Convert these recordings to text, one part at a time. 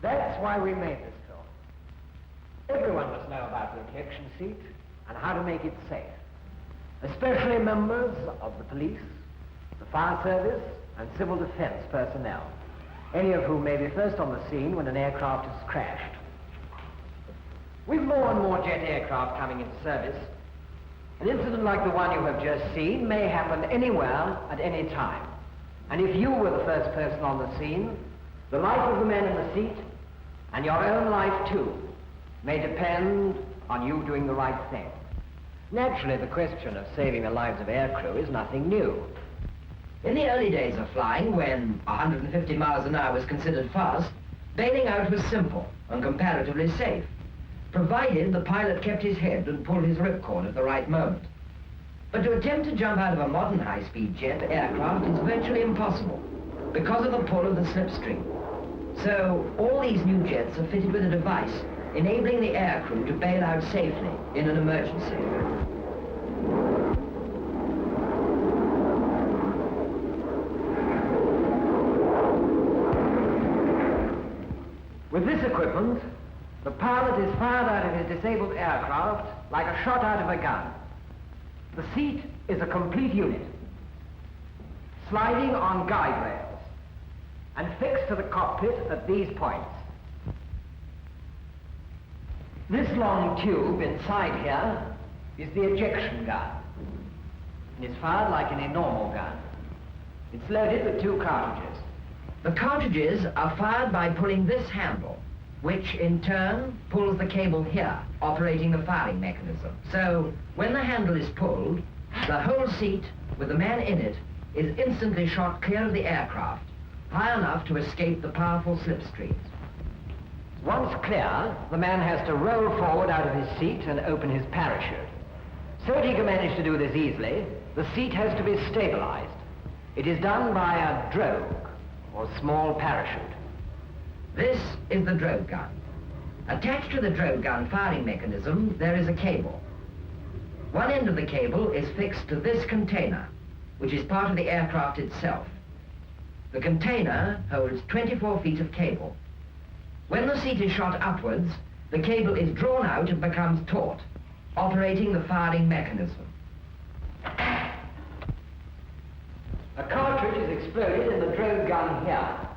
That's why we made this film. Everyone must know about the ejection seat and how to make it safe, especially members of the police, the fire service, and civil defense personnel, any of whom may be first on the scene when an aircraft has crashed. With more and more jet aircraft coming into service, an incident like the one you have just seen may happen anywhere at any time. And if you were the first person on the scene, the life of the man in the seat, and your own life too, may depend on you doing the right thing. Naturally, the question of saving the lives of aircrew is nothing new. In the early days of flying, when 150 miles an hour was considered fast, bailing out was simple and comparatively safe, provided the pilot kept his head and pulled his ripcord at the right moment. But to attempt to jump out of a modern high-speed jet aircraft is virtually impossible because of the pull of the slipstream. So all these new jets are fitted with a device enabling the aircrew to bail out safely in an emergency. With this equipment, the pilot is fired out of his disabled aircraft like a shot out of a gun. The seat is a complete unit, sliding on guide rails and fixed to the cockpit at these points. This long tube inside here is the ejection gun. It is fired like any normal gun. It's loaded with 2 cartridges. The cartridges are fired by pulling this handle, which in turn pulls the cable here, operating the firing mechanism. So when the handle is pulled, the whole seat with the man in it is instantly shot clear of the aircraft, high enough to escape the powerful slipstreams. Once clear, the man has to roll forward out of his seat and open his parachute. So that he can manage to do this easily, the seat has to be stabilized. It is done by a drogue, or small parachute. This is the drogue gun. Attached to the drogue gun firing mechanism, there is a cable. One end of the cable is fixed to this container, which is part of the aircraft itself. The container holds 24 feet of cable. When the seat is shot upwards, the cable is drawn out and becomes taut, operating the firing mechanism. A cartridge is exploded in the drogue gun here,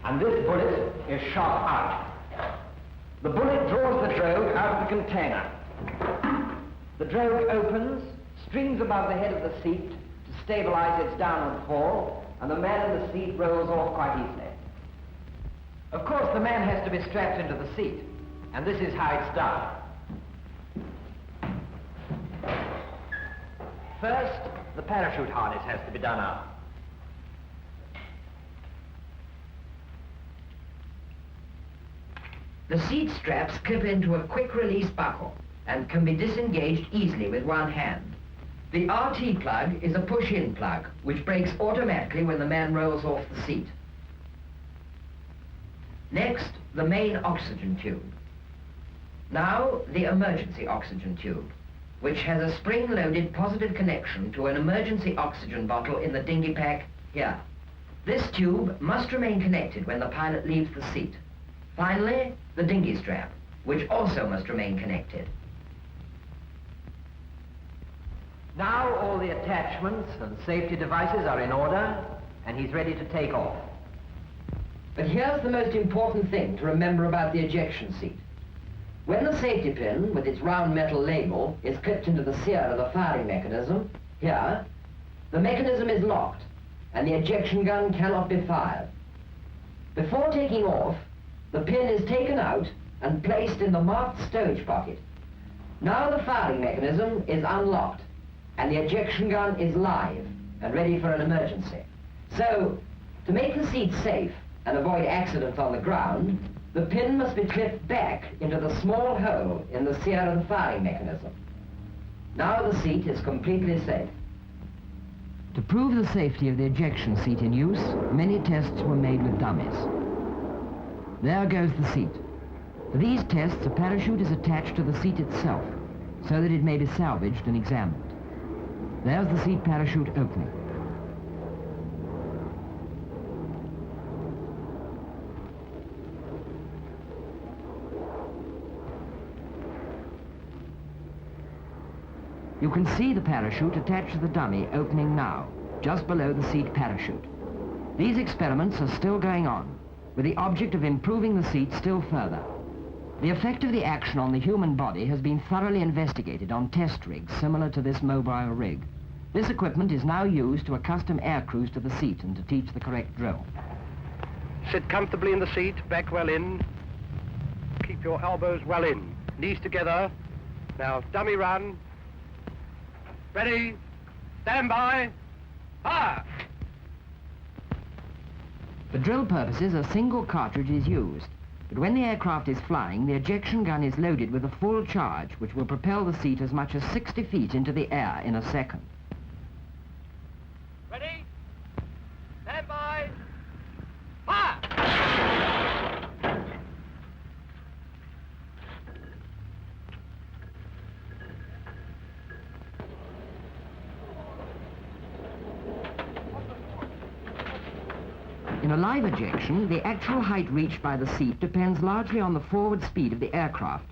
and this bullet is shot out. The bullet draws the drogue out of the container. The drogue opens, streams above the head of the seat to stabilize its downward fall, and the man in the seat rolls off quite easily. Of course, the man has to be strapped into the seat, and this is how it's done. First, the parachute harness has to be done up. The seat straps clip into a quick-release buckle and can be disengaged easily with one hand. The RT plug is a push-in plug, which breaks automatically when the man rolls off the seat. Next, the main oxygen tube. Now, the emergency oxygen tube, which has a spring-loaded positive connection to an emergency oxygen bottle in the dinghy pack here. This tube must remain connected when the pilot leaves the seat. Finally, the dinghy strap, which also must remain connected. Now all the attachments and safety devices are in order, and he's ready to take off. But here's the most important thing to remember about the ejection seat. When the safety pin, with its round metal label, is clipped into the sear of the firing mechanism, here, the mechanism is locked, and the ejection gun cannot be fired. Before taking off, the pin is taken out and placed in the marked stowage pocket. Now the firing mechanism is unlocked, and the ejection gun is live and ready for an emergency. So, to make the seat safe and avoid accidents on the ground, the pin must be clipped back into the small hole in the sear of the firing mechanism. Now the seat is completely safe. To prove the safety of the ejection seat in use, many tests were made with dummies. There goes the seat. For these tests, a parachute is attached to the seat itself, so that it may be salvaged and examined. There's the seat parachute opening. You can see the parachute attached to the dummy opening now, just below the seat parachute. These experiments are still going on, with the object of improving the seat still further. The effect of the action on the human body has been thoroughly investigated on test rigs similar to this mobile rig. This equipment is now used to accustom air crews to the seat and to teach the correct drill. Sit comfortably in the seat, back well in. Keep your elbows well in, knees together. Now, dummy run. Ready, stand by, fire! For drill purposes, a single cartridge is used. But when the aircraft is flying, the ejection gun is loaded with a full charge, which will propel the seat as much as 60 feet into the air in a second. Ready, stand by, fire! In a live ejection, the actual height reached by the seat depends largely on the forward speed of the aircraft,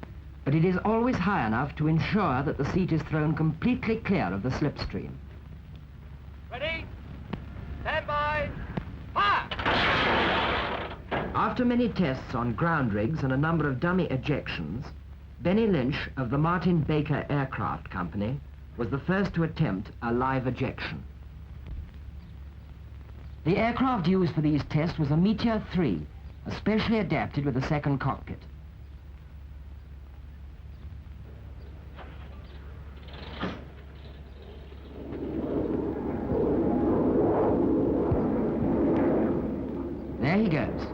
but it is always high enough to ensure that the seat is thrown completely clear of the slipstream. Ready, stand by, fire! After many tests on ground rigs and a number of dummy ejections, Benny Lynch of the Martin Baker Aircraft Company was the first to attempt a live ejection. The aircraft used for these tests was a Meteor 3, especially adapted with a second cockpit. There he goes,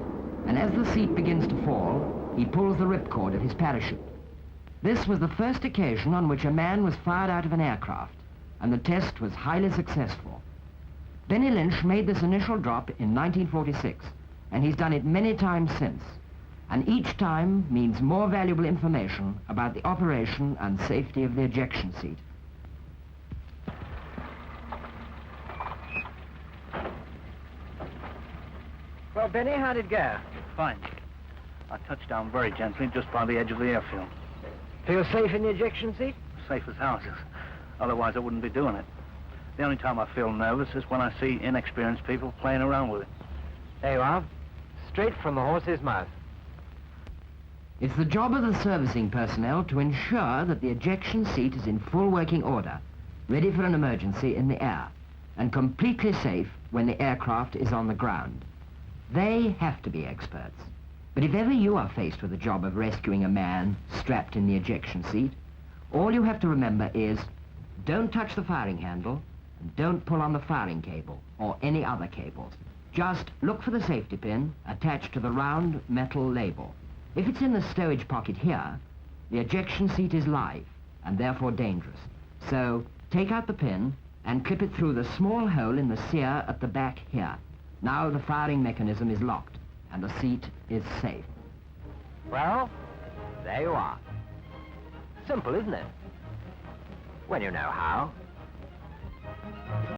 and as the seat begins to fall, he pulls the ripcord of his parachute. This was the first occasion on which a man was fired out of an aircraft, and the test was highly successful. Benny Lynch made this initial drop in 1946, and he's done it many times since. And each time means more valuable information about the operation and safety of the ejection seat. Well, Benny, how'd it go? Fine. I touched down very gently just by the edge of the airfield. Feel safe in the ejection seat? Safe as houses. Otherwise I wouldn't be doing it. The only time I feel nervous is when I see inexperienced people playing around with it. There you are. Straight from the horse's mouth. It's the job of the servicing personnel to ensure that the ejection seat is in full working order, ready for an emergency in the air, and completely safe when the aircraft is on the ground. They have to be experts. But if ever you are faced with the job of rescuing a man strapped in the ejection seat, all you have to remember is, don't touch the firing handle, and don't pull on the firing cable, or any other cables. Just look for the safety pin attached to the round metal label. If it's in the stowage pocket here, the ejection seat is live, and therefore dangerous. So, take out the pin, and clip it through the small hole in the sear at the back here. Now the firing mechanism is locked, and the seat is safe. Well, there you are. Simple, isn't it? When you know how.